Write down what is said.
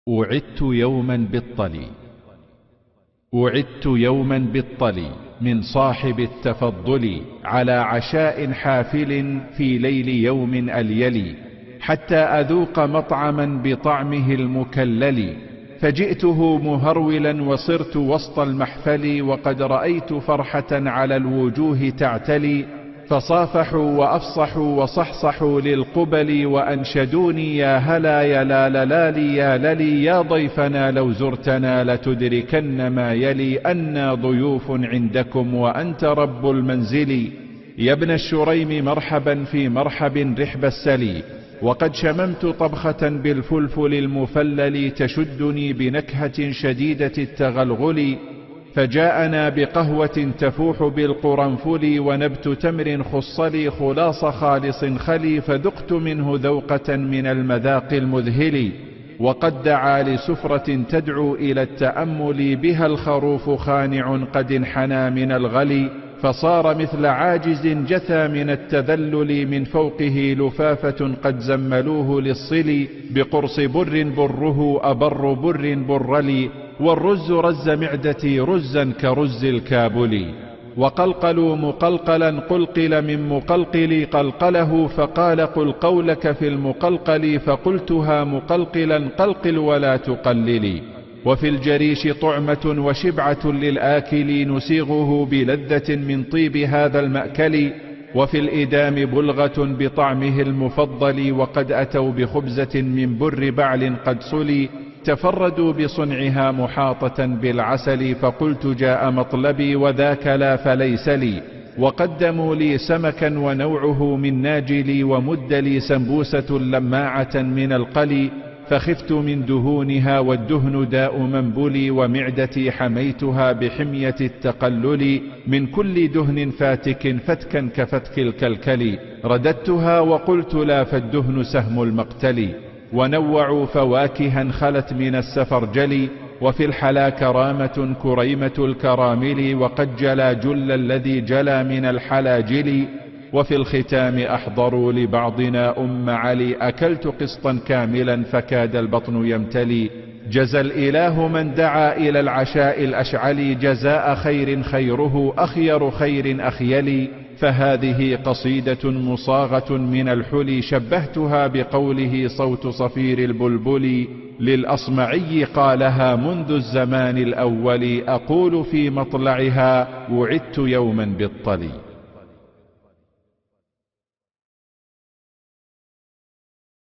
وعدت يوما بالطلي. وعدت يوما بالطلي من صاحب التفضل على عشاء حافل في ليل يوم أليلي، حتى أذوق مطعما بطعمه المكلل، فجئته مهرولا وصرت وسط المحفل، وقد رأيت فرحة على الوجوه تعتلي، فصافحوا وأفصحوا وصحصحوا للقبل، وأنشدوني يا هلا يا لا لالي يا للي، يا ضيفنا لو زرتنا لتدركن ما يلي، أنا ضيوف عندكم وأنت رب المنزل، يا ابن الشريم مرحبا في مرحب رحب السلي، وقد شممت طبخة بالفلفل المفلل تشدني بنكهة شديدة التغلغل، فجاءنا بقهوة تفوح بالقرنفل، ونبت تمر خصلي خلاص خالص خلي، فذقت منه ذوقة من المذاق المذهل، وقد دعا لسفرة تدعو إلى التأمل، بها الخروف خانع قد انحنى من الغلي، فصار مثل عاجز جثى من التذلل، من فوقه لفافة قد زملوه للصل، بقرص بر بره أبر بر برلي، والرز رز معدتي رزا كرز الكابل، وقلقلوا مقلقلا قلقل من مقلقل قلقله، فقال قل قولك في المقلقل، فقلتها مقلقلا قلقل ولا تقللي، وفي الجريش طعمة وشبعة للآكل، نسيغه بلذة من طيب هذا المأكل، وفي الإدام بلغة بطعمه المفضل، وقد أتوا بخبزة من بر بعل قد صلي، تفردوا بصنعها محاطة بالعسل، فقلت جاء مطلبي وذاك لا فليس لي، وقدموا لي سمكا ونوعه من ناجلي، ومد لي سنبوسة لماعة من القلي، فخفت من دهونها والدهن داء منبلي، ومعدتي حميتها بحمية التقلل، من كل دهن فاتك فتكا كفتك الكلكل، رددتها وقلت لا فالدهن سهم المقتل، ونوعوا فواكها خلت من السفرجل، وفي الحلا كرامة كريمة الكرامل، وقد جلى جل الذي جلى من الحلاجل، وفي الختام أحضروا لبعضنا علي، أكلت قسطا كاملا فكاد البطن يمتلي، جزى الإله من دعا إلى العشاء الأشعل، جزاء خير خيره أخير خير أخيلي، فهذه قصيدة مصاغة من الحلي، شبهتها بقوله صوت صفير البلبل، للأصمعي قالها منذ الزمان الأول، أقول في مطلعها وعدت يوما بالطلي.